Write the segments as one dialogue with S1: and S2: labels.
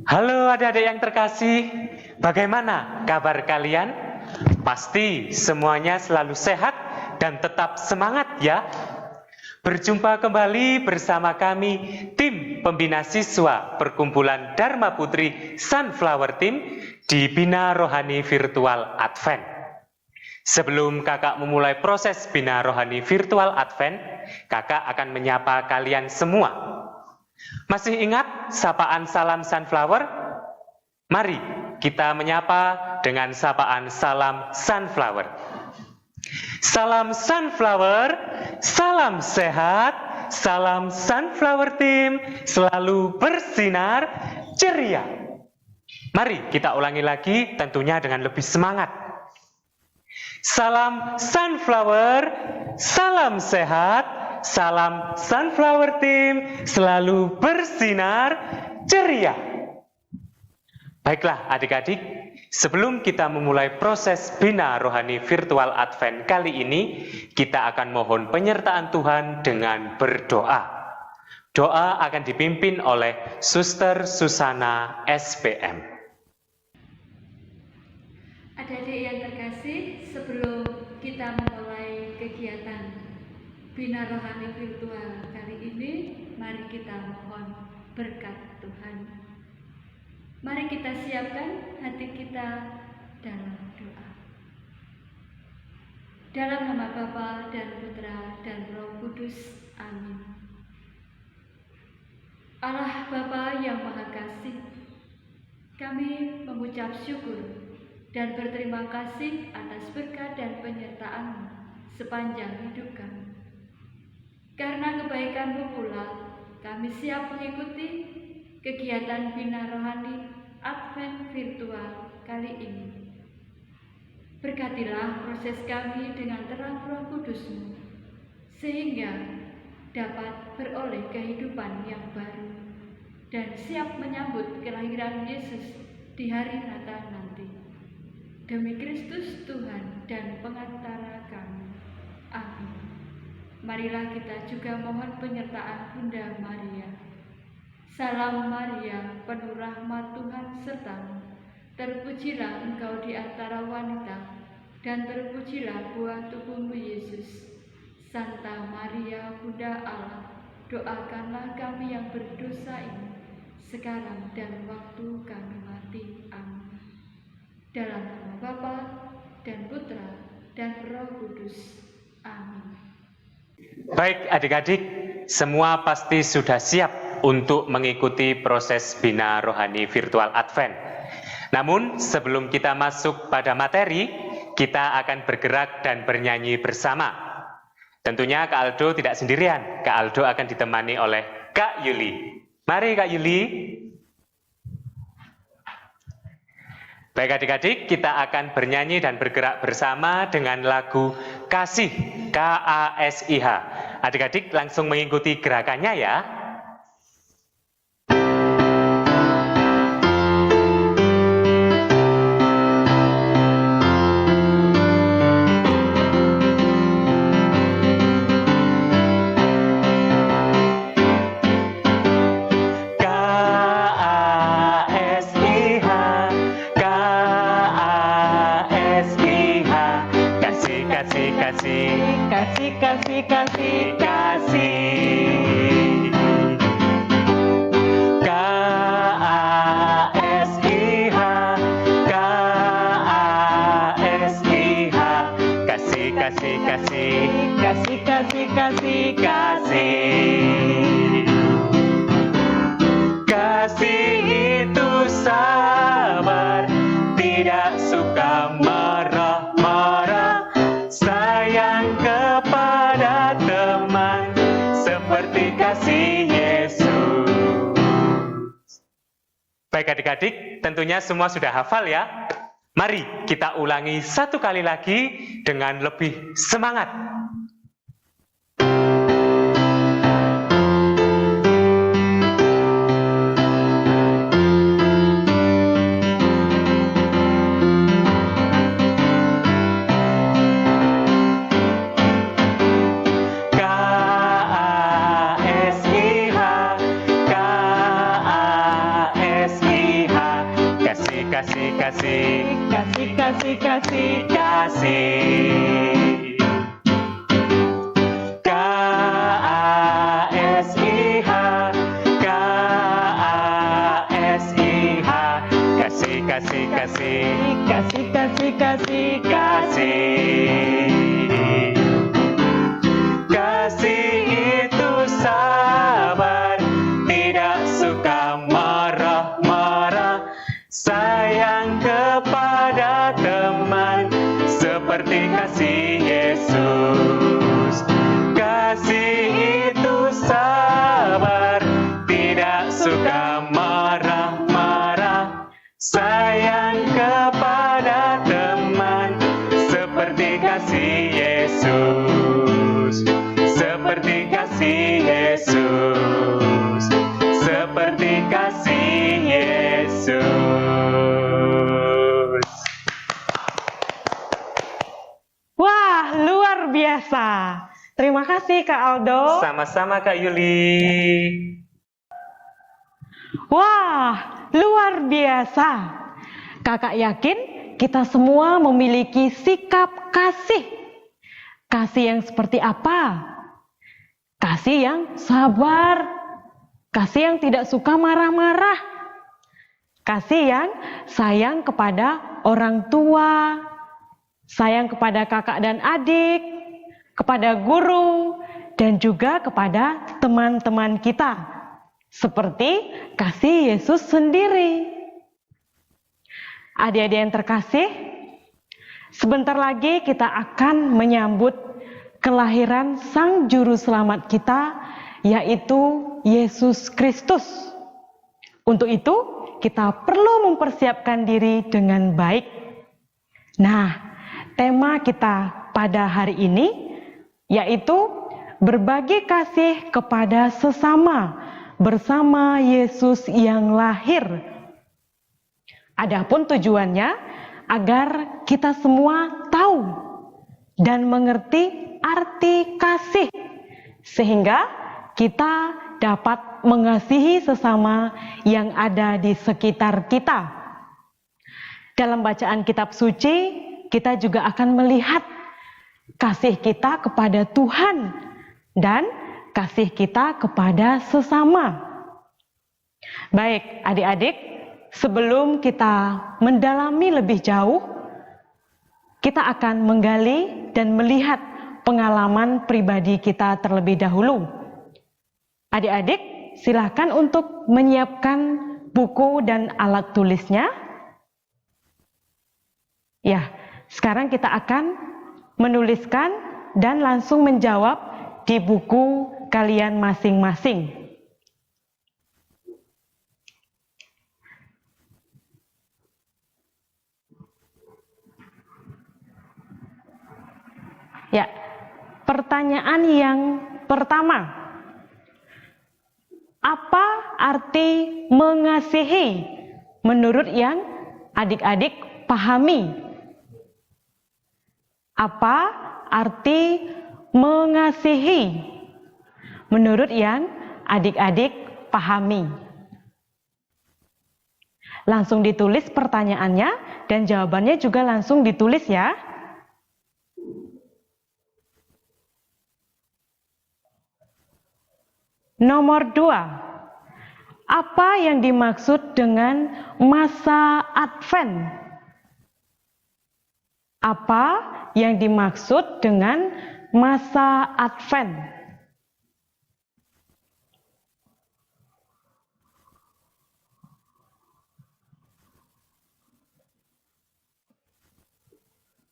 S1: Halo adik-adik yang terkasih, bagaimana kabar kalian? Pasti semuanya selalu sehat dan tetap semangat ya. Berjumpa kembali bersama kami, tim pembina siswa Perkumpulan Dharma Putri Sunflower Team di Bina Rohani Virtual Advent. Sebelum kakak memulai proses Bina Rohani Virtual Advent, kakak akan menyapa kalian semua. Masih ingat sapaan salam sunflower? Mari kita menyapa dengan sapaan salam sunflower. Salam sunflower, salam sehat, salam sunflower team, selalu bersinar, ceria. Mari kita ulangi lagi tentunya dengan lebih semangat. Salam sunflower, salam sehat, salam sunflower team, selalu bersinar, ceria. Baiklah adik-adik, sebelum kita memulai proses Bina Rohani Virtual Advent kali ini, kita akan mohon penyertaan Tuhan dengan berdoa. Doa akan dipimpin oleh Suster Susana SPM.
S2: Adik-adik yang terkasih, sebelum kita memulai kegiatan Bina Rohani Virtual kali ini, mari kita mohon berkat Tuhan. Mari kita siapkan hati kita dalam doa. Dalam nama Bapa dan Putra dan Roh Kudus, amin. Allah Bapa yang Maha Kasih, kami mengucap syukur dan berterima kasih atas berkat dan penyertaan-Mu sepanjang hidup kami. Karena kebaikan-Mu pula, kami siap mengikuti kegiatan Bina Rohani Advent Virtual kali ini. Berkatilah proses kami dengan terang Roh Kudus-Mu, sehingga dapat beroleh kehidupan yang baru dan siap menyambut kelahiran Yesus di hari Natal nanti. Demi Kristus Tuhan dan pengantara kami. Amin. Marilah kita juga mohon penyertaan Bunda Maria. Salam Maria, penuh rahmat Tuhan sertamu. Terpujilah engkau di antara wanita, dan terpujilah buah tubuhmu Yesus. Santa Maria, Bunda Allah, doakanlah kami yang berdosa ini, sekarang dan waktu kami mati. Amin. Dalam nama Bapa dan Putra dan Roh Kudus. Amin.
S1: Baik adik-adik, semua pasti sudah siap untuk mengikuti proses Bina Rohani Virtual Advent. Namun sebelum kita masuk pada materi, kita akan bergerak dan bernyanyi bersama. Tentunya Kak Aldo tidak sendirian, Kak Aldo akan ditemani oleh Kak Yuli. Mari Kak Yuli. Baik adik-adik, kita akan bernyanyi dan bergerak bersama dengan lagu Kasih, KASIH. Adik-adik langsung mengikuti gerakannya ya. Kasih itu sabar, tidak suka marah-marah, sayang kepada teman seperti kasih Yesus. Baik adik-adik, tentunya semua sudah hafal ya. Mari kita ulangi satu kali lagi dengan lebih semangat. KASIH, KASIH. kasih, kasih,
S3: Kasih, kasih, kasih,
S1: kasih. K-A-S-I-H, K-A-S-I-H, kasih, kasih, kasih,
S3: kasih, kasih, kasih,
S1: kasih. Kasih itu sabar, tidak suka marah-marah, sayang kepada teman, seperti kasih Yesus. Kasih itu sabar, tidak suka marah-marah, sayang kepada teman, seperti kasih Yesus. Seperti kasih Yesus. Seperti kasih Yesus.
S3: Wah, luar biasa. Terima kasih Kak Aldo.
S1: Sama-sama Kak Yuli.
S3: Wah, luar biasa. Kakak yakin kita semua memiliki sikap kasih. Kasih yang seperti apa? Kasih yang sabar. Kasih yang tidak suka marah-marah. Kasih yang sayang kepada orang tua. Sayang kepada kakak dan adik. Kepada guru. Dan juga kepada teman-teman kita. Seperti kasih Yesus sendiri. Adik-adik yang terkasih, sebentar lagi kita akan menyambut kelahiran Sang Juru Selamat kita, yaitu Yesus Kristus. Untuk itu, kita perlu mempersiapkan diri dengan baik. Nah, tema kita pada hari ini yaitu berbagi kasih kepada sesama bersama Yesus yang lahir. Adapun tujuannya agar kita semua tahu dan mengerti arti kasih, sehingga kita dapat mengasihi sesama yang ada di sekitar kita. Dalam bacaan kitab suci, kita juga akan melihat kasih kita kepada Tuhan dan kasih kita kepada sesama. Baik, adik-adik, sebelum kita mendalami lebih jauh, kita akan menggali dan melihat pengalaman pribadi kita terlebih dahulu. Adik-adik, silakan untuk menyiapkan buku dan alat tulisnya. Ya, sekarang kita akan menuliskan dan langsung menjawab di buku kalian masing-masing. Ya, pertanyaan yang pertama. Apa arti mengasihi menurut yang adik-adik pahami? Apa arti mengasihi menurut yang adik-adik pahami? Langsung ditulis pertanyaannya dan jawabannya juga langsung ditulis ya. Nomor 2. Apa yang dimaksud dengan masa Advent? Apa yang dimaksud dengan masa Advent?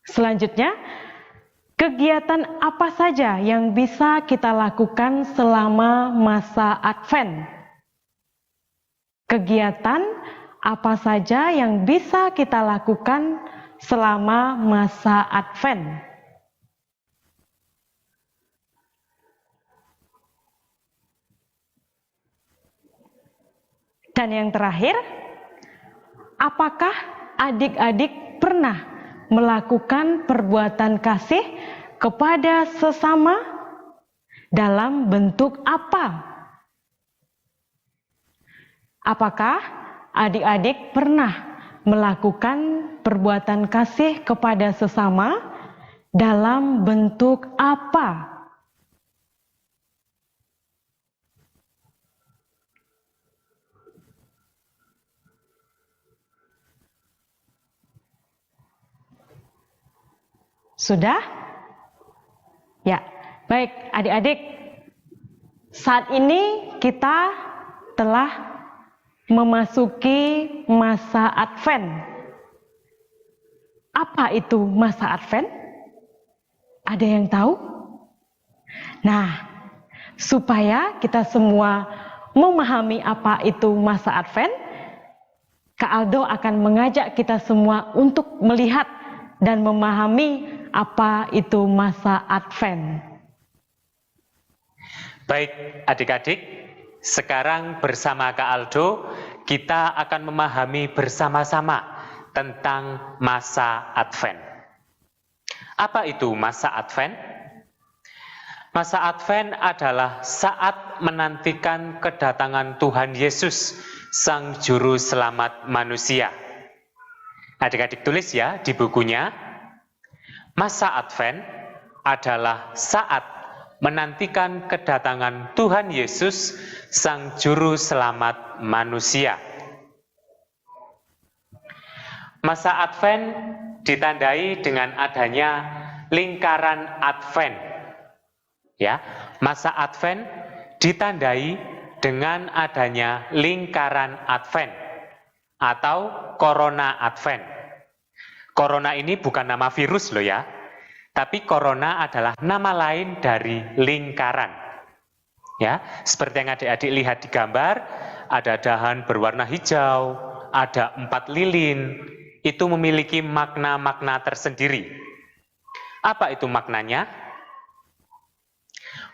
S3: Selanjutnya, kegiatan apa saja yang bisa kita lakukan selama masa Advent? Kegiatan apa saja yang bisa kita lakukan selama masa Advent? Dan yang terakhir, apakah adik-adik pernah melakukan perbuatan kasih kepada sesama? Dalam bentuk apa? Apakah adik-adik pernah melakukan perbuatan kasih kepada sesama dalam bentuk apa? Sudah? Ya, baik adik-adik. Saat ini kita telah memasuki masa Advent. Apa itu masa Advent? Ada yang tahu? Nah, supaya kita semua memahami apa itu masa Advent, Kak Aldo akan mengajak kita semua untuk melihat dan memahami apa itu masa Advent.
S1: Baik adik-adik, sekarang bersama Kak Aldo kita akan memahami bersama-sama tentang masa Advent. Apa itu masa Advent? Masa Advent adalah saat menantikan kedatangan Tuhan Yesus, Sang Juru Selamat manusia. Adik-adik tulis ya di bukunya. Masa Advent adalah saat menantikan kedatangan Tuhan Yesus, Sang Juru Selamat manusia. Masa Advent ditandai dengan adanya lingkaran Advent. Ya, masa Advent ditandai dengan adanya lingkaran Advent atau Corona Advent. Corona ini bukan nama virus loh ya, tapi Corona adalah nama lain dari lingkaran. Ya, seperti yang adik-adik lihat di gambar, ada dahan berwarna hijau, ada 4 lilin, itu memiliki makna-makna tersendiri. Apa itu maknanya?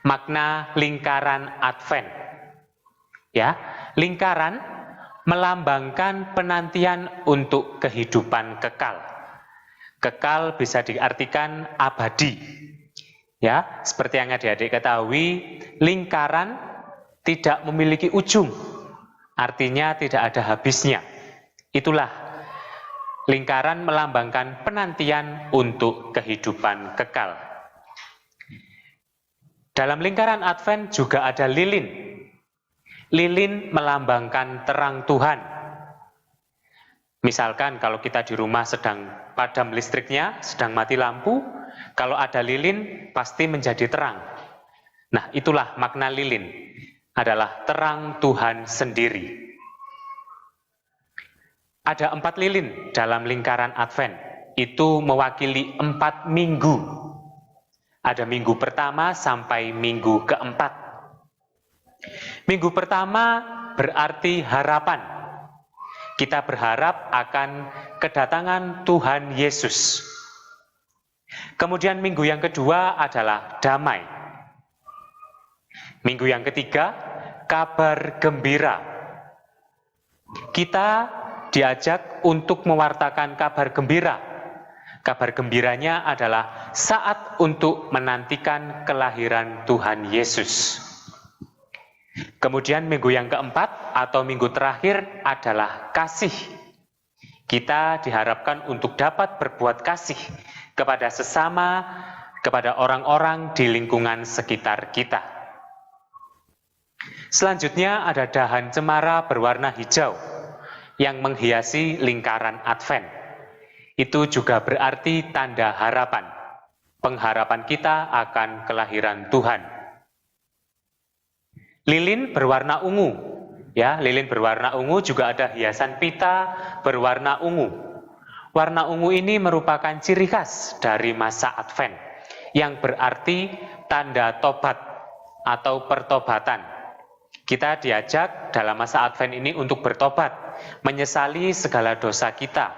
S1: Makna lingkaran Advent. Ya, lingkaran melambangkan penantian untuk kehidupan kekal. Kekal bisa diartikan abadi. Ya, seperti yang adik-adik ketahui, lingkaran tidak memiliki ujung. Artinya tidak ada habisnya. Itulah lingkaran melambangkan penantian untuk kehidupan kekal. Dalam lingkaran Advent juga ada lilin. Lilin melambangkan terang Tuhan. Misalkan kalau kita di rumah sedang padam listriknya, sedang mati lampu, kalau ada lilin pasti menjadi terang. Nah, itulah makna lilin, adalah terang Tuhan sendiri. Ada 4 lilin dalam lingkaran Advent, itu mewakili 4 minggu. Ada minggu pertama sampai minggu keempat. Minggu pertama berarti harapan. Kita berharap akan kedatangan Tuhan Yesus. Kemudian minggu yang kedua adalah damai. Minggu yang ketiga, kabar gembira. Kita diajak untuk mewartakan kabar gembira. Kabar gembiranya adalah saat untuk menantikan kelahiran Tuhan Yesus. Kemudian minggu yang keempat atau minggu terakhir adalah kasih. Kita diharapkan untuk dapat berbuat kasih kepada sesama, kepada orang-orang di lingkungan sekitar kita. Selanjutnya ada dahan cemara berwarna hijau yang menghiasi lingkaran Advent. Itu juga berarti tanda harapan. Pengharapan kita akan kelahiran Tuhan. Lilin berwarna ungu. Ya, lilin berwarna ungu juga ada hiasan pita berwarna ungu. Warna ungu ini merupakan ciri khas dari masa Advent, yang berarti tanda tobat atau pertobatan. Kita diajak dalam masa Advent ini untuk bertobat, menyesali segala dosa kita.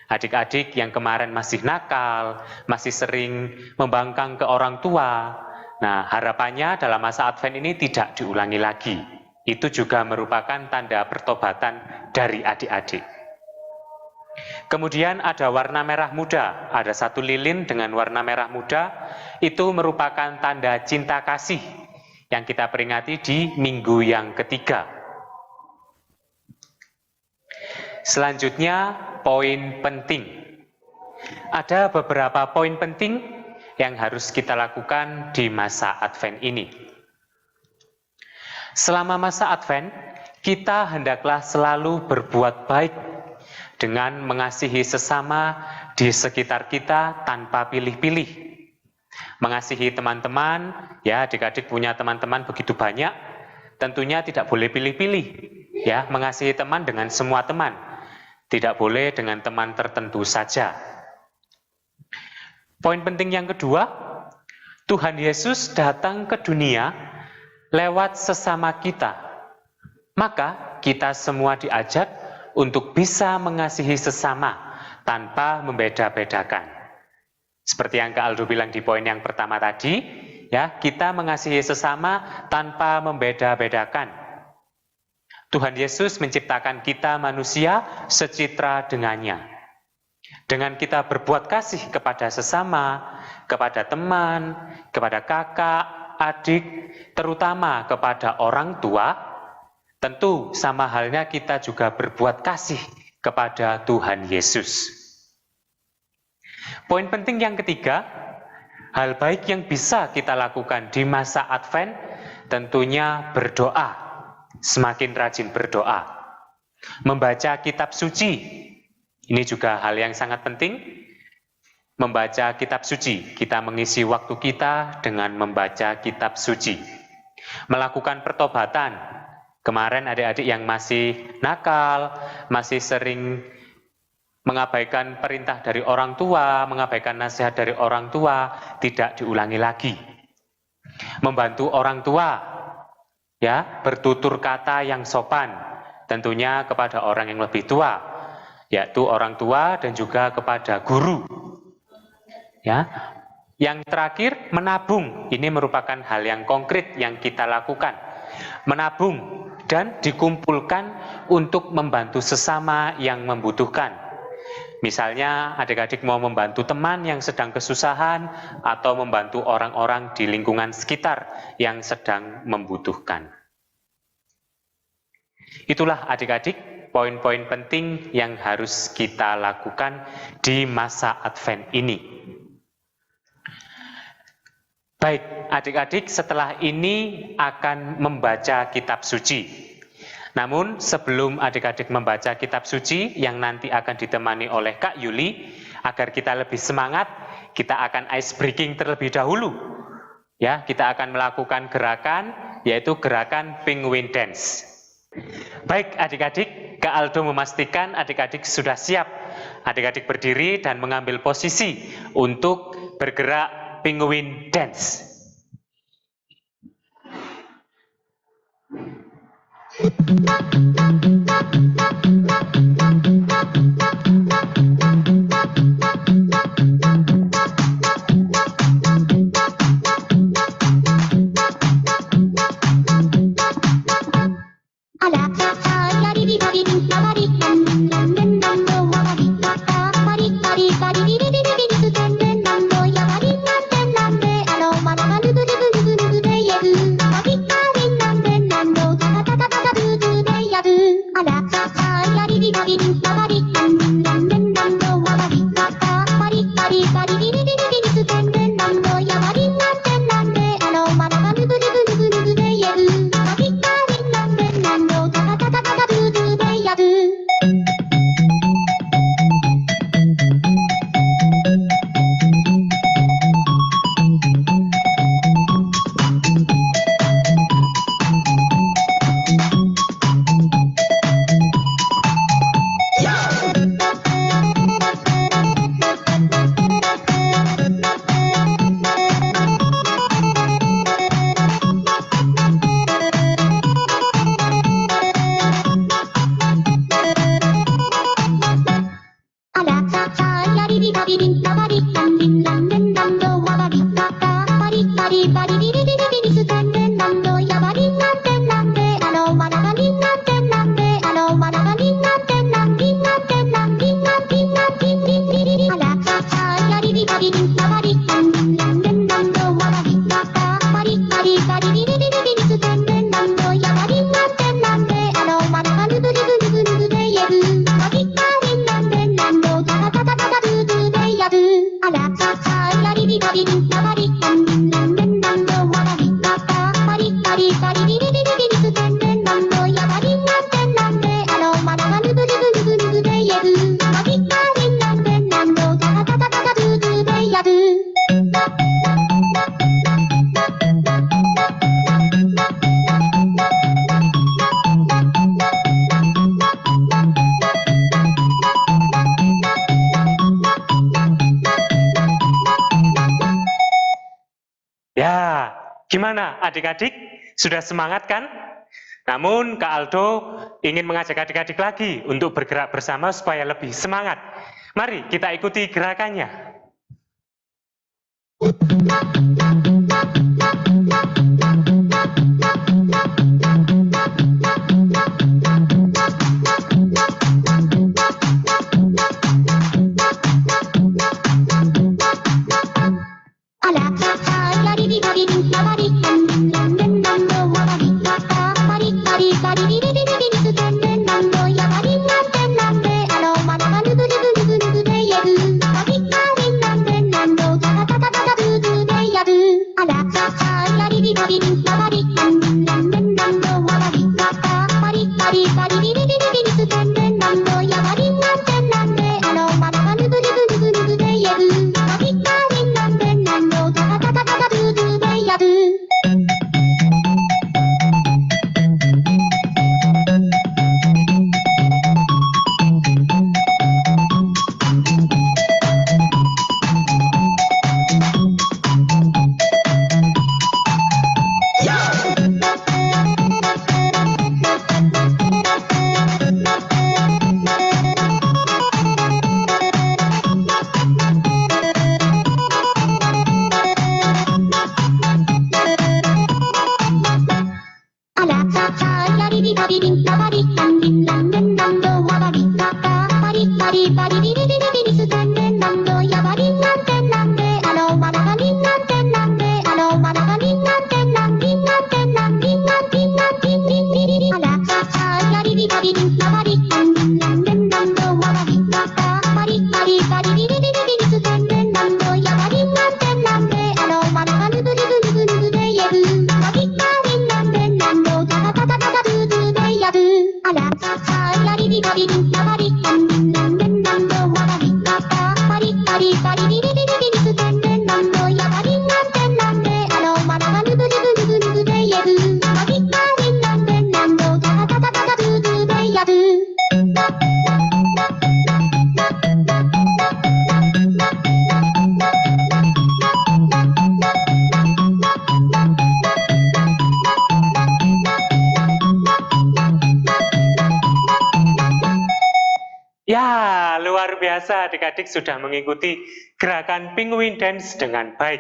S1: Adik-adik yang kemarin masih nakal, masih sering membangkang ke orang tua. Nah, harapannya dalam masa Advent ini tidak diulangi lagi. Itu juga merupakan tanda pertobatan dari adik-adik. Kemudian ada warna merah muda. Ada 1 lilin dengan warna merah muda. Itu merupakan tanda cinta kasih yang kita peringati di minggu yang ketiga. selanjutnya poin penting. Ada beberapa poin penting yang harus kita lakukan di masa Advent ini. Selama masa Advent, kita hendaklah selalu berbuat baik dengan mengasihi sesama di sekitar kita tanpa pilih-pilih. Mengasihi teman-teman, ya adik-adik punya teman-teman begitu banyak, tentunya tidak boleh pilih-pilih. Ya, mengasihi teman dengan semua teman, tidak boleh dengan teman tertentu saja. Poin penting yang kedua, Tuhan Yesus datang ke dunia lewat sesama kita. Maka kita semua diajak untuk bisa mengasihi sesama tanpa membeda-bedakan. Seperti yang Kak Aldo bilang di poin yang pertama tadi, ya, kita mengasihi sesama tanpa membeda-bedakan. Tuhan Yesus menciptakan kita manusia secitra dengannya. Dengan kita berbuat kasih kepada sesama, kepada teman, kepada kakak, adik, terutama kepada orang tua, tentu sama halnya kita juga berbuat kasih kepada Tuhan Yesus. Poin penting yang ketiga, hal baik yang bisa kita lakukan di masa Advent tentunya berdoa, semakin rajin berdoa. Membaca kitab suci, ini juga hal yang sangat penting. Membaca kitab suci, kita mengisi waktu kita dengan membaca kitab suci. Melakukan pertobatan. Kemarin adik-adik yang masih nakal, masih sering mengabaikan perintah dari orang tua, mengabaikan nasihat dari orang tua, tidak diulangi lagi. Membantu orang tua, ya, bertutur kata yang sopan, tentunya kepada orang yang lebih tua, yaitu orang tua dan juga kepada guru. Ya. Yang terakhir, menabung. Ini merupakan hal yang konkret yang kita lakukan. Menabung dan dikumpulkan untuk membantu sesama yang membutuhkan. Misalnya adik-adik mau membantu teman yang sedang kesusahan atau membantu orang-orang di lingkungan sekitar yang sedang membutuhkan. Itulah adik-adik poin-poin penting yang harus kita lakukan di masa Advent ini. Baik, adik-adik setelah ini akan membaca kitab suci. Namun sebelum adik-adik membaca kitab suci yang nanti akan ditemani oleh Kak Yuli, agar kita lebih semangat, kita akan ice breaking terlebih dahulu. Ya, kita akan melakukan gerakan, yaitu gerakan penguin dance. Baik adik-adik, Kak Aldo memastikan adik-adik sudah siap. Adik-adik berdiri dan mengambil posisi untuk bergerak penguin dance.
S4: Yadu
S1: Ya, gimana adik-adik? Sudah semangat kan? Namun Kak Aldo ingin mengajak adik-adik lagi untuk bergerak bersama supaya lebih semangat. Mari kita ikuti gerakannya. Ya, luar biasa adik-adik sudah mengikuti gerakan penguin dance dengan baik.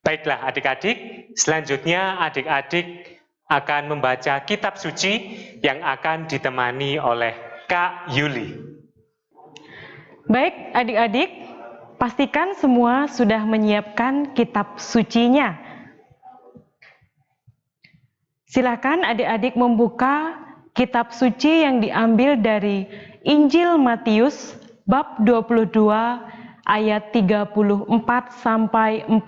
S1: Baiklah adik-adik, selanjutnya adik-adik akan membaca kitab suci yang akan ditemani oleh Kak Yuli.
S3: Baik adik-adik, pastikan semua sudah menyiapkan kitab sucinya. Silakan adik-adik membuka kitab suci yang diambil dari Injil Matius bab 22 ayat 34 sampai 40.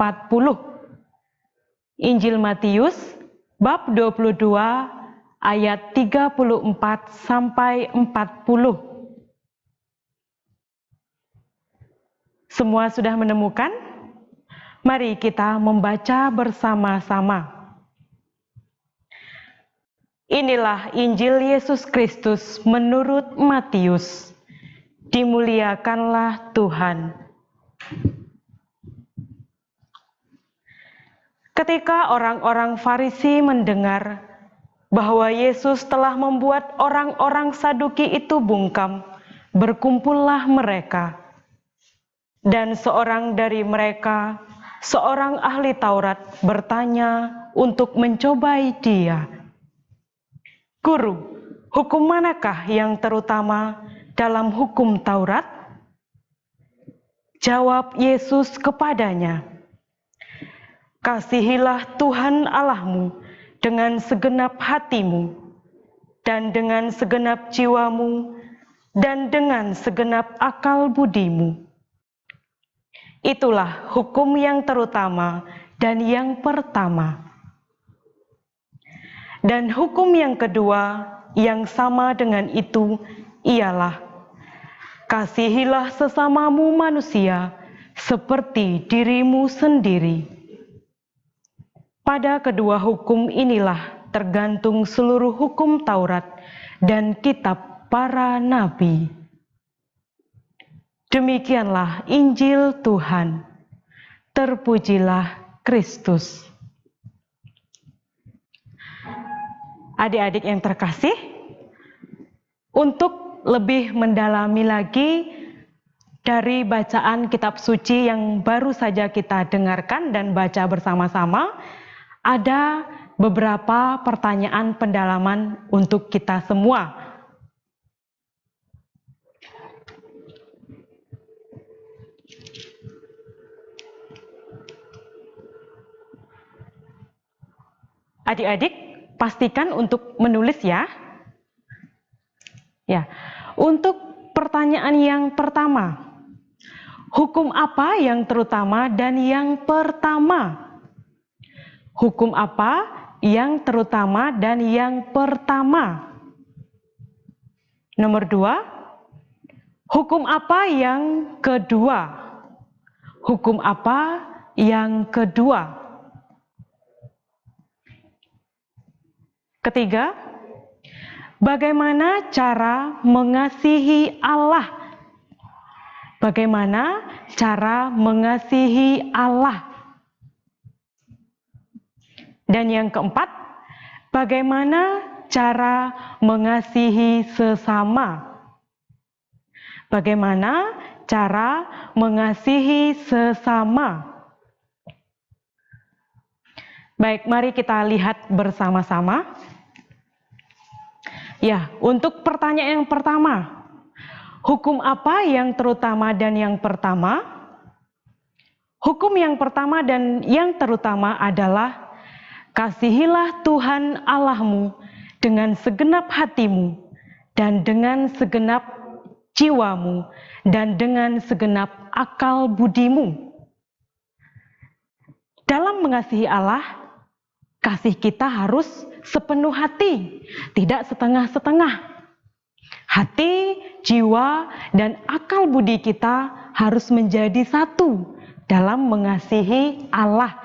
S3: Injil Matius bab 22 ayat 34 sampai 40. Semua sudah menemukan? Mari kita membaca bersama-sama. Inilah Injil Yesus Kristus menurut Matius. Dimuliakanlah Tuhan. Ketika orang-orang Farisi mendengar bahwa Yesus telah membuat orang-orang Saduki itu bungkam, berkumpullah mereka. Dan seorang dari mereka, seorang ahli Taurat, bertanya untuk mencobai Dia. Guru, hukum manakah yang terutama dalam hukum Taurat? Jawab Yesus kepadanya, kasihilah Tuhan Allahmu dengan segenap hatimu, dan dengan segenap jiwamu, dan dengan segenap akal budimu. Itulah hukum yang terutama dan yang pertama. Dan hukum yang kedua yang sama dengan itu ialah, kasihilah sesamamu manusia seperti dirimu sendiri. Pada kedua hukum inilah tergantung seluruh hukum Taurat dan kitab para nabi. Demikianlah Injil Tuhan. Terpujilah Kristus. Adik-adik yang terkasih, untuk lebih mendalami lagi dari bacaan kitab suci yang baru saja kita dengarkan dan baca bersama-sama, ada beberapa pertanyaan pendalaman untuk kita semua. Adik-adik, pastikan untuk menulis ya. Ya, untuk pertanyaan yang pertama, hukum apa yang terutama dan yang pertama? Hukum apa yang terutama dan yang pertama? Nomor 2, hukum apa yang kedua? Hukum apa yang kedua? Ketiga, bagaimana cara mengasihi Allah? Bagaimana cara mengasihi Allah? Dan yang keempat, bagaimana cara mengasihi sesama? Bagaimana cara mengasihi sesama? Baik, mari kita lihat bersama-sama. Ya, untuk pertanyaan yang pertama, hukum apa yang terutama dan yang pertama? Hukum yang pertama dan yang terutama adalah, kasihilah Tuhan Allahmu dengan segenap hatimu dan dengan segenap jiwamu dan dengan segenap akal budimu. Dalam mengasihi Allah, kasih kita harus sepenuh hati, tidak setengah-setengah. Hati, jiwa, dan akal budi kita harus menjadi satu dalam mengasihi Allah.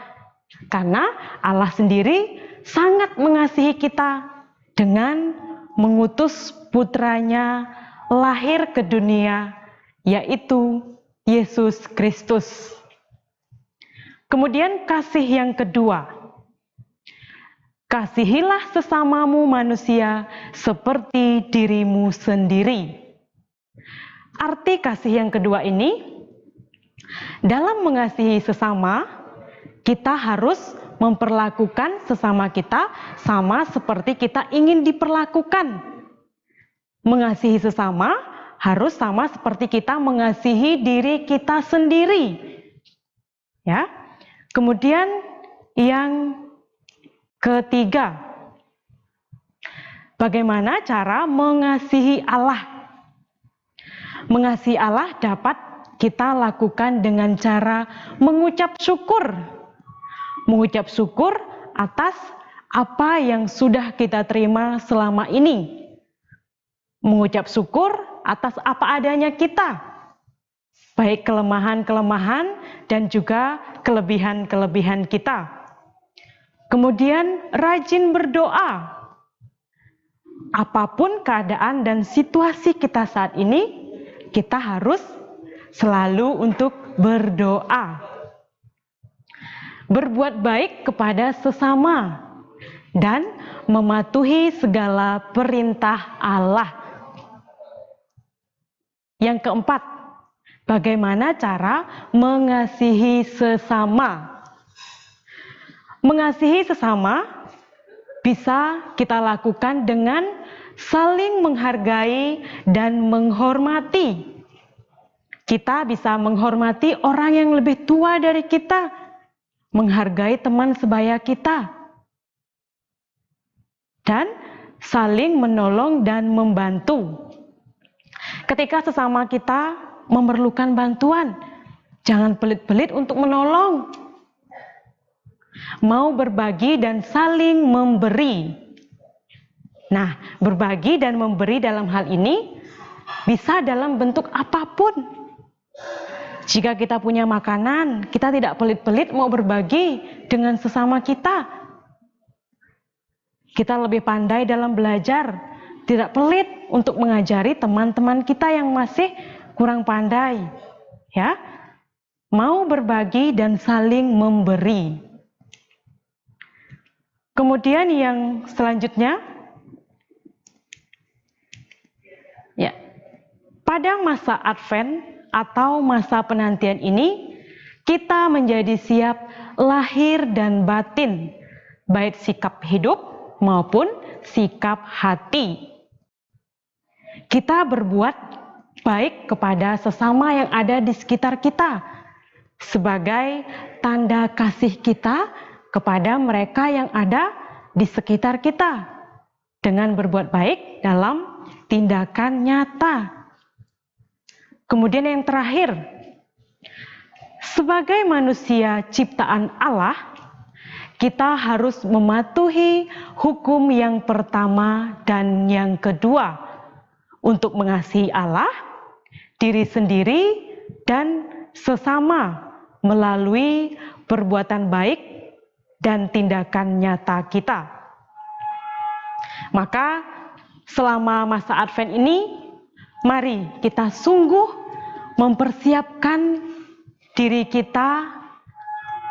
S3: Karena Allah sendiri sangat mengasihi kita dengan mengutus putranya lahir ke dunia, yaitu Yesus Kristus. Kemudian kasih yang kedua, kasihilah sesamamu manusia seperti dirimu sendiri. Arti kasih yang kedua ini, dalam mengasihi sesama, kita harus memperlakukan sesama kita sama seperti kita ingin diperlakukan. Mengasihi sesama harus sama seperti kita mengasihi diri kita sendiri. Ya. Kemudian yang ketiga, bagaimana cara mengasihi Allah? Mengasihi Allah dapat kita lakukan dengan cara mengucap syukur. Mengucap syukur atas apa yang sudah kita terima selama ini. Mengucap syukur atas apa adanya kita, baik kelemahan-kelemahan dan juga kelebihan-kelebihan kita. Kemudian rajin berdoa. Apapun keadaan dan situasi kita saat ini, kita harus selalu untuk berdoa. Berbuat baik kepada sesama dan mematuhi segala perintah Allah. Yang keempat, bagaimana cara mengasihi sesama? Mengasihi sesama bisa kita lakukan dengan saling menghargai dan menghormati. Kita bisa menghormati orang yang lebih tua dari kita, menghargai teman sebaya kita, dan saling menolong dan membantu. Ketika sesama kita memerlukan bantuan, jangan pelit-pelit untuk menolong. Mau berbagi dan saling memberi. Nah, berbagi dan memberi dalam hal ini bisa dalam bentuk apapun. Jika kita punya makanan, kita tidak pelit-pelit mau berbagi dengan sesama kita. Kita lebih pandai dalam belajar, tidak pelit untuk mengajari teman-teman kita yang masih kurang pandai. Ya, mau berbagi dan saling memberi. Kemudian yang selanjutnya, ya, pada masa Advent atau masa penantian ini, kita menjadi siap lahir dan batin, baik sikap hidup maupun sikap hati. Kita berbuat baik kepada sesama yang ada di sekitar kita, sebagai tanda kasih kita kepada mereka yang ada di sekitar kita, dengan berbuat baik dalam tindakan nyata. Kemudian yang terakhir, sebagai manusia ciptaan Allah, kita harus mematuhi hukum yang pertama dan yang kedua untuk mengasihi Allah, diri sendiri, dan sesama melalui perbuatan baik dan tindakan nyata kita. Maka selama masa Advent ini, mari kita sungguh mempersiapkan diri kita,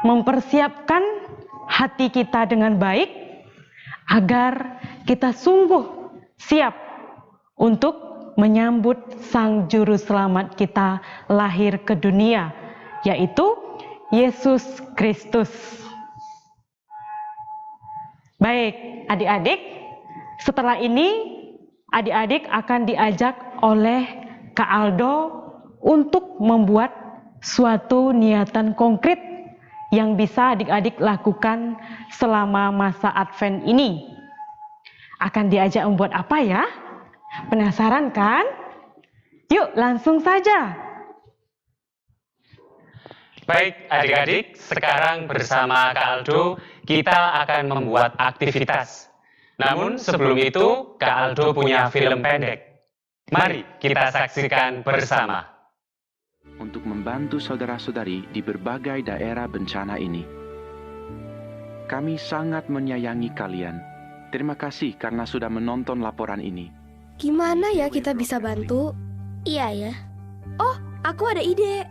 S3: mempersiapkan hati kita dengan baik, agar kita sungguh siap untuk menyambut Sang Juru Selamat kita lahir ke dunia, yaitu Yesus Kristus. Baik, adik-adik, setelah ini adik-adik akan diajak oleh Kak Aldo untuk membuat suatu niatan konkret yang bisa adik-adik lakukan selama masa Advent ini. Akan diajak membuat apa ya? Penasaran kan? Yuk langsung saja.
S1: Baik adik-adik, sekarang bersama Kak Aldo kita akan membuat aktivitas. Namun sebelum itu Kak Aldo punya film pendek. Mari kita saksikan bersama.
S4: Untuk membantu saudara-saudari di berbagai daerah bencana ini. Kami sangat menyayangi kalian. Terima kasih karena sudah menonton laporan ini.
S5: Gimana ya kita bisa bantu? Iya ya. Oh, aku ada ide.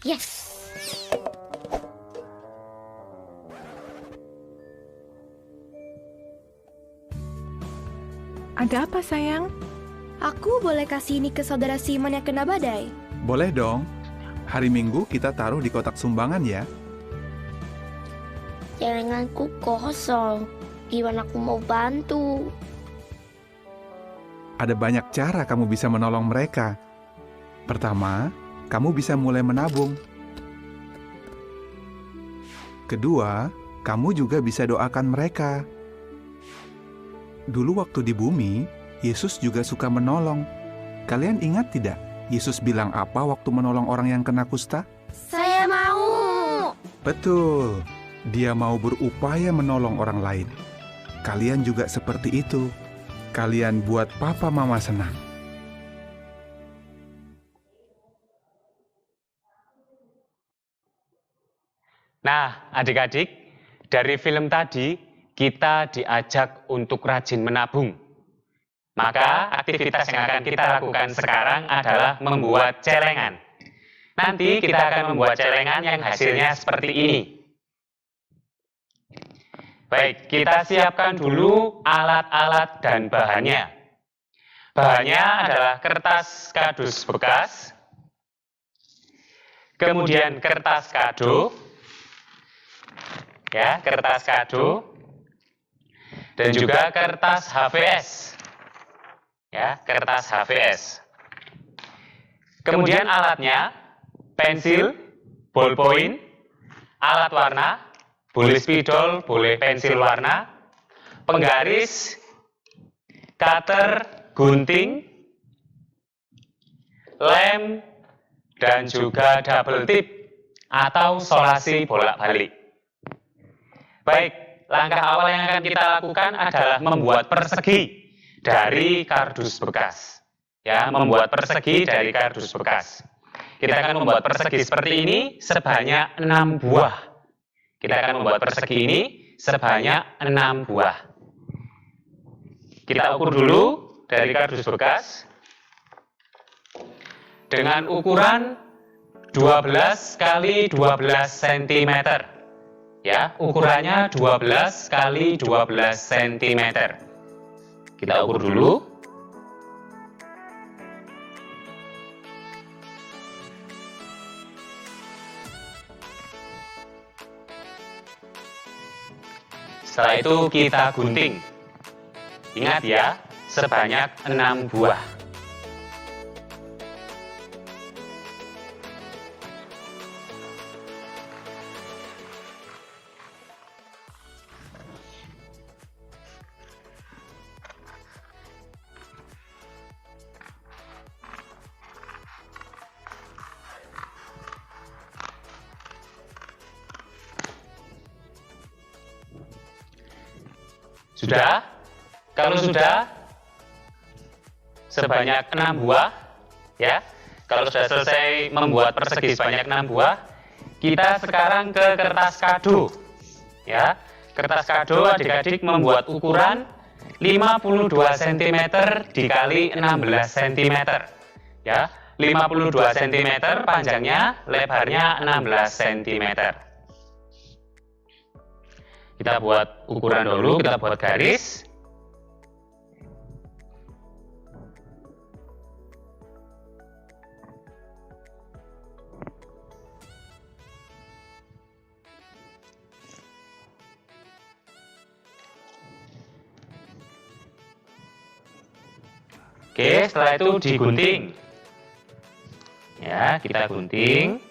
S5: Yes.
S6: Ada apa sayang?
S5: Aku boleh kasih ini ke saudara Simon yang kena badai?
S7: Boleh dong. Hari Minggu kita taruh di kotak sumbangan ya.
S8: Celenganku kosong. Gimana aku mau bantu?
S7: Ada banyak cara kamu bisa menolong mereka. Pertama, kamu bisa mulai menabung. Kedua, kamu juga bisa doakan mereka. Dulu waktu di bumi, Yesus juga suka menolong. Kalian ingat tidak? Yesus bilang apa waktu menolong orang yang kena kusta?
S5: Saya mau.
S7: Betul, dia mau berupaya menolong orang lain. Kalian juga seperti itu. Kalian buat papa mama senang.
S1: Nah, adik-adik, dari film tadi kita diajak untuk rajin menabung. Maka aktivitas yang akan kita lakukan sekarang adalah membuat celengan. Nanti kita akan membuat celengan yang hasilnya seperti ini. Baik, kita siapkan dulu alat-alat dan bahannya. Bahannya adalah kertas kardus bekas, kemudian kertas kado, ya, kertas kado, dan juga kertas HVS. ya, kertas HVS. Kemudian alatnya, pensil, ballpoint, alat warna, boleh spidol, boleh pensil warna, penggaris, cutter, gunting, lem, dan juga double tip atau solasi bolak-balik. Baik, langkah awal yang akan kita lakukan adalah membuat persegi dari kardus bekas. Ya, membuat persegi dari kardus bekas. Kita akan membuat persegi seperti ini sebanyak 6 buah. Kita akan membuat persegi ini sebanyak 6 buah. Kita ukur dulu dari kardus bekas dengan ukuran 12 kali 12 cm. Ya, ukurannya 12 kali 12 cm. Kita ukur dulu. Setelah itu kita gunting. Ingat ya, sebanyak 6 buah. Sudah? Kalau sudah sebanyak 6 buah, ya. Kalau sudah selesai membuat persegi sebanyak 6 buah, kita sekarang ke kertas kado. Ya. Kertas kado adik-adik membuat ukuran 52 cm dikali 16 cm. Ya, 52 cm panjangnya, lebarnya 16 cm. Kita buat ukuran dulu, kita buat garis. Oke, setelah itu digunting. Ya, kita gunting.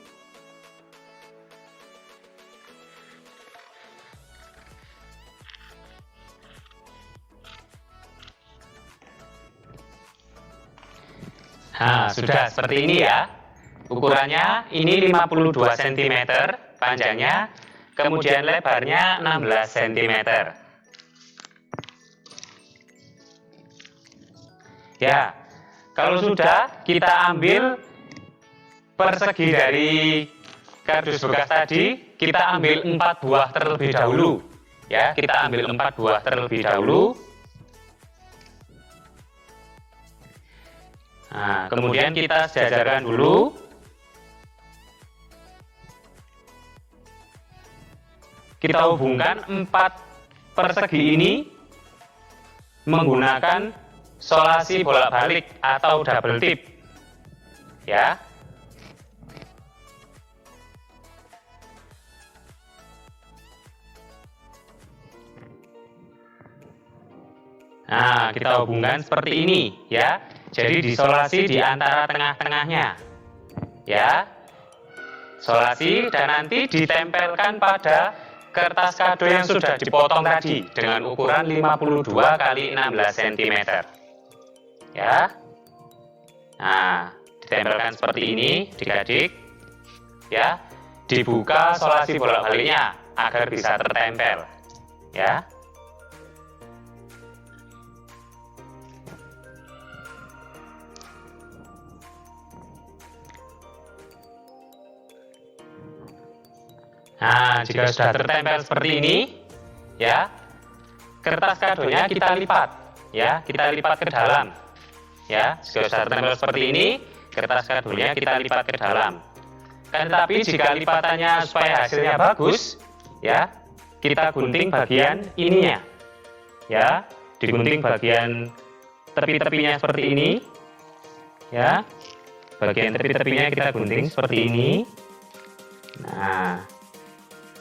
S1: Nah, sudah seperti ini ya. Ukurannya ini 52 cm panjangnya, kemudian lebarnya 16 cm. Ya, kalau sudah kita ambil persegi dari kardus bekas tadi, kita ambil 4 buah terlebih dahulu. Ya, kita ambil 4 buah terlebih dahulu. Nah, kemudian kita sejajarkan dulu. Kita hubungkan 4 persegi ini menggunakan solasi bolak-balik atau double tip. Ya. Nah, kita hubungkan seperti ini, ya. Jadi disolasi di antara tengah-tengahnya. Ya. Solasi dan nanti ditempelkan pada kertas kado yang sudah dipotong tadi dengan ukuran 52 kali 16 cm. Ya. Nah, ditempelkan seperti ini, adik-adik. Ya. Dibuka solasi bolak-baliknya agar bisa tertempel. Ya. Nah, jika sudah tertempel seperti ini, ya, kertas kadonya kita lipat, ya, kita lipat ke dalam, ya. Jika sudah tertempel seperti ini, kertas kadonya kita lipat ke dalam. Kan tetapi jika lipatannya supaya hasilnya bagus, ya, kita gunting bagian ininya, ya, digunting bagian tepi-tepinya seperti ini, ya, bagian tepi-tepinya kita gunting seperti ini. Nah,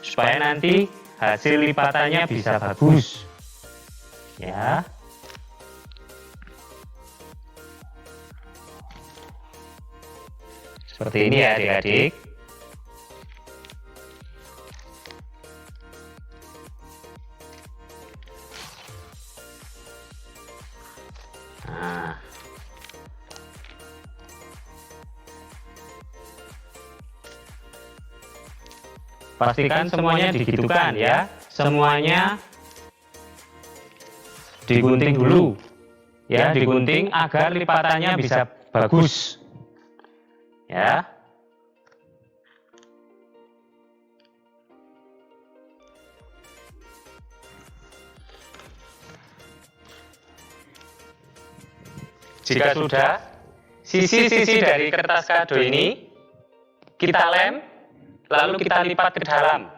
S1: supaya nanti hasil lipatannya bisa bagus. Ya. Seperti ini ya adik-adik. Nah. Pastikan semuanya digitukan ya. Semuanya digunting dulu. Ya, digunting agar lipatannya bisa bagus. Ya. Jika sudah, sisi-sisi dari kertas kado ini kita lem, lalu kita lipat ke dalam.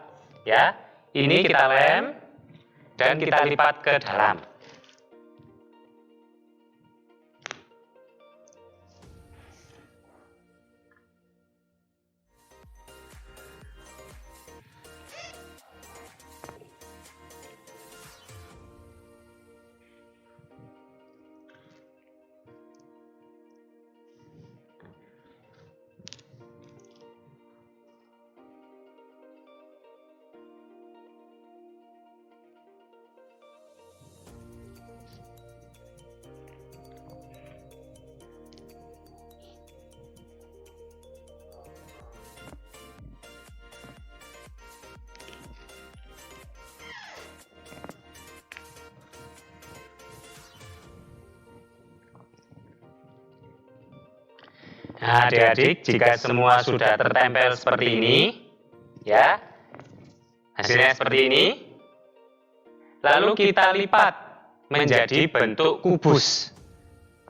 S1: Ya, ini kita lem dan kita lipat ke dalam. Nah, adik-adik, jika semua sudah tertempel seperti ini, ya, hasilnya seperti ini, lalu kita lipat menjadi bentuk kubus,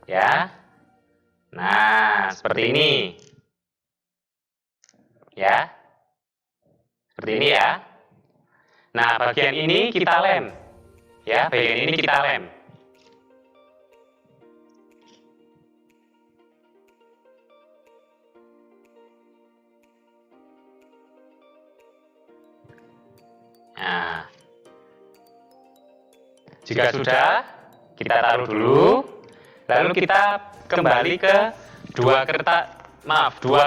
S1: ya. Nah, seperti ini, ya, seperti ini ya. Nah, bagian ini kita lem, ya, bagian ini kita lem. Nah, jika sudah, kita taruh dulu, lalu kita kembali ke dua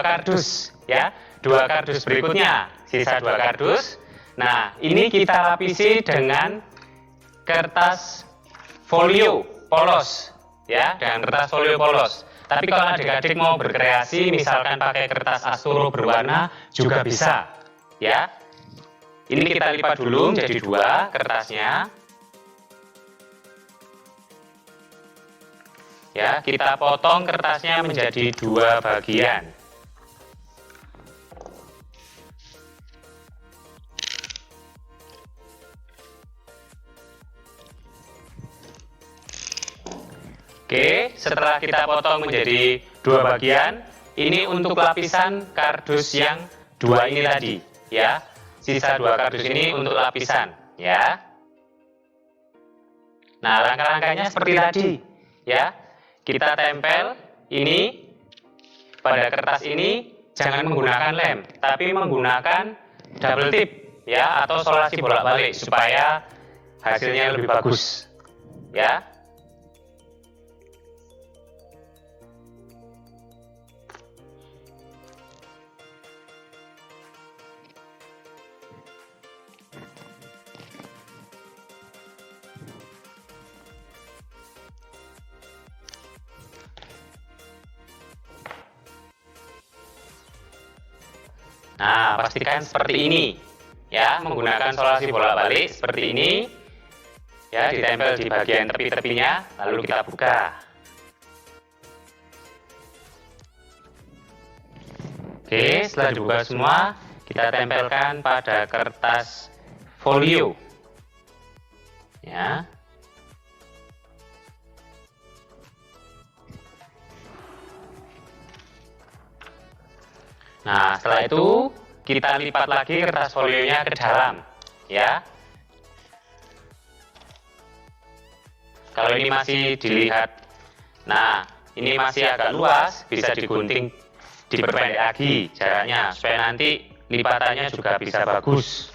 S1: kardus, ya, dua kardus berikutnya, sisa dua kardus. Nah, ini kita lapisi dengan kertas folio polos, ya, dengan kertas folio polos. Tapi kalau adik-adik mau berkreasi, misalkan pakai kertas asturo berwarna juga bisa, ya. Ini kita lipat dulu menjadi dua kertasnya. Ya, kita potong kertasnya menjadi dua bagian. Oke, setelah kita potong menjadi dua bagian, ini untuk lapisan kardus yang dua ini tadi, ya. Sisa dua kardus ini untuk lapisan, ya. Nah, langkah-langkahnya seperti tadi, ya. Kita tempel ini pada kertas ini, jangan menggunakan lem, tapi menggunakan double tip, ya, atau solasi bolak-balik supaya hasilnya lebih bagus, ya. Nah, pastikan seperti ini, ya, menggunakan solasi bolak-balik seperti ini, ya, ditempel di bagian tepi-tepinya, lalu kita buka. Oke, setelah dibuka semua, kita tempelkan pada kertas folio, ya. Nah, setelah itu kita lipat lagi kertas folionya ke dalam, ya. Kalau ini masih dilihat, nah, ini masih agak luas, bisa digunting, diperpendek lagi jaraknya, supaya nanti lipatannya juga bisa bagus.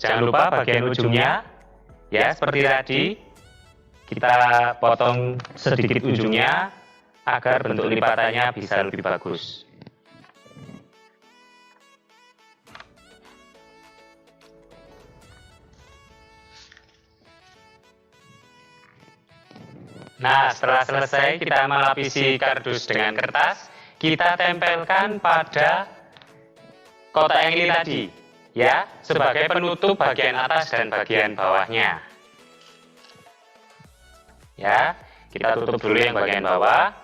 S1: Jangan lupa bagian ujungnya, ya, seperti tadi, kita potong sedikit ujungnya agar bentuk lipatannya bisa lebih bagus. Nah, setelah selesai kita melapisi kardus dengan kertas, kita tempelkan pada kotak yang ini tadi, ya, sebagai penutup bagian atas dan bagian bawahnya. Ya, kita tutup dulu yang bagian bawah.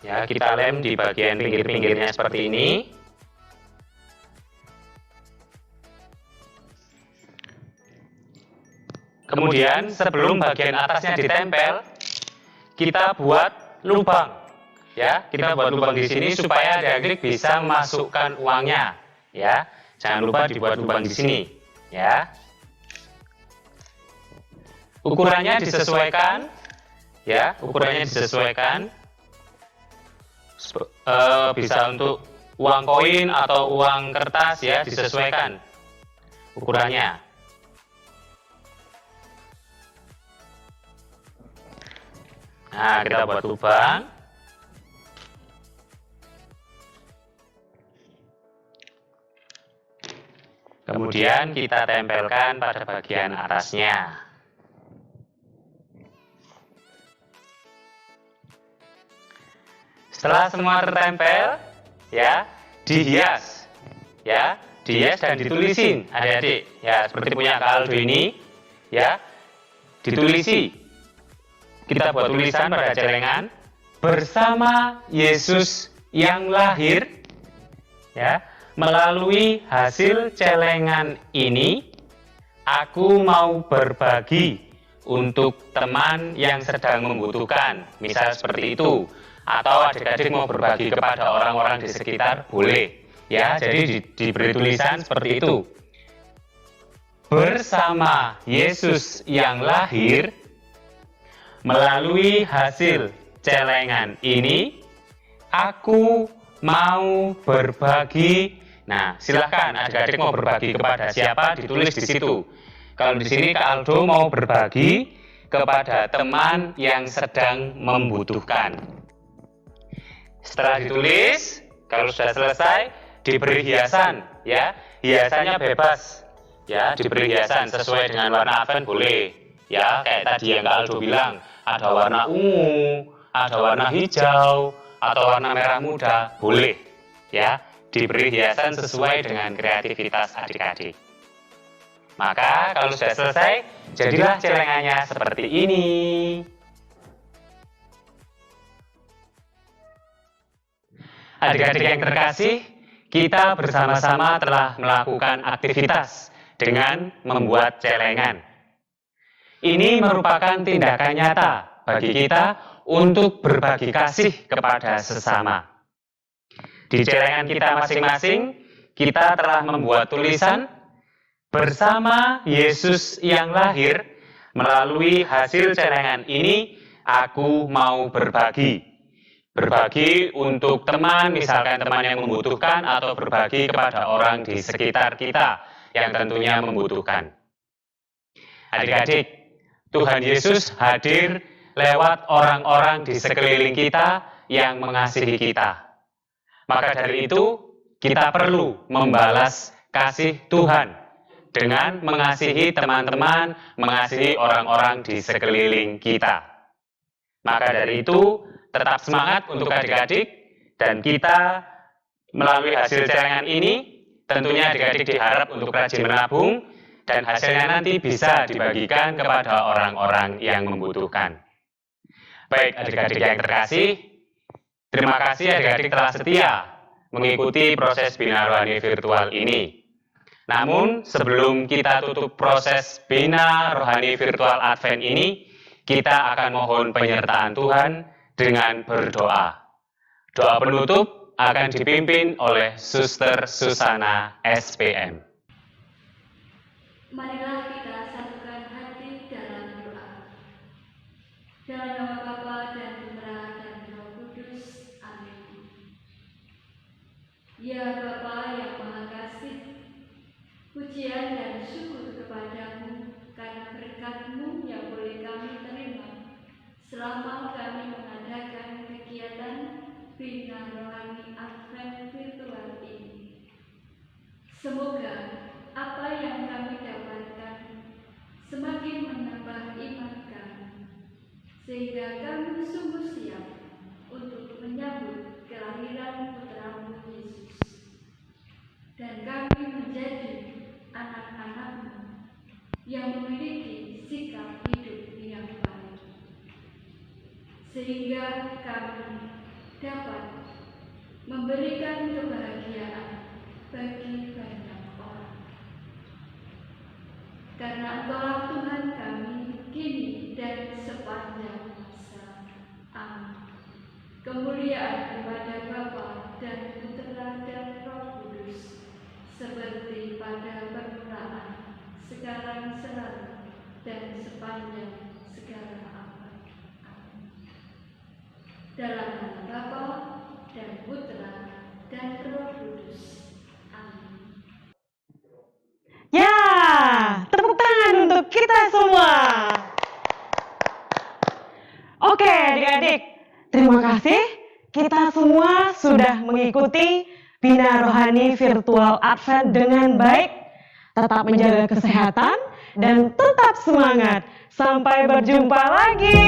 S1: Ya, kita lem di bagian pinggir-pinggirnya seperti ini. Kemudian sebelum bagian atasnya ditempel, kita buat lubang. Ya, kita buat lubang di sini supaya adik-adik bisa memasukkan uangnya. Ya, jangan lupa dibuat lubang di sini. Ya, ukurannya disesuaikan. Ya, ukurannya disesuaikan. Bisa untuk uang koin atau uang kertas, ya, disesuaikan ukurannya. Nah, kita buat lubang. Kemudian kita tempelkan pada bagian atasnya. Setelah semua tertempel, ya, dihias. Ya, dihias dan ditulisin, adik-adik. Ya, seperti punya Kak Aldo ini, ya, ditulisi. Kita buat tulisan pada celengan, bersama Yesus yang lahir, ya, melalui hasil celengan ini, aku mau berbagi untuk teman yang sedang membutuhkan, misal seperti itu. Atau adik-adik mau berbagi kepada orang-orang di sekitar, boleh. Ya, jadi diberi tulisan seperti itu. Bersama Yesus yang lahir, melalui hasil celengan ini, aku mau berbagi. Nah, silahkan adik-adik mau berbagi kepada siapa, ditulis di situ. Kalau di sini Kak Aldo mau berbagi kepada teman yang sedang membutuhkan. Setelah ditulis, kalau sudah selesai, diberi hiasan, ya. Hiasannya bebas, ya, diberi hiasan sesuai dengan warna Advent boleh. Ya, kayak tadi yang Kak Aldo bilang, ada warna ungu, ada warna hijau, atau warna merah muda, boleh. Ya, diberi hiasan sesuai dengan kreativitas adik-adik. Maka kalau sudah selesai, jadilah celengannya seperti ini. Adik-adik yang terkasih, kita bersama-sama telah melakukan aktivitas dengan membuat celengan. Ini merupakan tindakan nyata bagi kita untuk berbagi kasih kepada sesama. Di celengan kita masing-masing, kita telah membuat tulisan, bersama Yesus yang lahir, melalui hasil celengan ini, aku mau berbagi. Berbagi untuk teman, misalkan teman yang membutuhkan, atau berbagi kepada orang di sekitar kita yang tentunya membutuhkan. Adik-adik, Tuhan Yesus hadir lewat orang-orang di sekeliling kita yang mengasihi kita. Maka dari itu, kita perlu membalas kasih Tuhan dengan mengasihi teman-teman, mengasihi orang-orang di sekeliling kita. Maka dari itu, tetap semangat untuk adik-adik, dan kita melalui hasil celengan ini, tentunya adik-adik diharap untuk rajin menabung, dan hasilnya nanti bisa dibagikan kepada orang-orang yang membutuhkan. Baik adik-adik yang terkasih, terima kasih adik-adik telah setia mengikuti proses Bina Rohani virtual ini. Namun sebelum kita tutup proses Bina Rohani virtual Advent ini, kita akan mohon penyertaan Tuhan dengan berdoa. Doa penutup akan dipimpin oleh Suster Susana SPM.
S2: Marilah kita satukan hati dalam doa. Dalam nama Bapa dan Putra dan Roh Kudus. Amin. Ya Bapa yang Maha Kasih, pujian dan Semoga apa yang kami dapatkan semakin menambah iman kami, sehingga kami sungguh siap untuk menyambut kelahiran Putramu Yesus. Dan kami menjadi anak-anak-Mu yang memiliki sikap hidup yang baik, sehingga kami dapat memberikan kebahagiaan bagi banyak orang. Karena Engkaulah Tuhan kami kini dan sepanjang masa. Amin. Kemuliaan kepada Bapa dan Putra dan Roh Kudus, seperti pada permulaan, sekarang, selalu, dan sepanjang segala abad. Amin. Dalam nama Bapa dan Putra dan Roh Kudus. Amin.
S3: Ya, tepuk tangan untuk kita semua. Oke, adik-adik, terima kasih. Kita semua sudah mengikuti Bina Rohani Virtual Advent dengan baik. Tetap menjaga kesehatan dan tetap semangat. Sampai berjumpa lagi.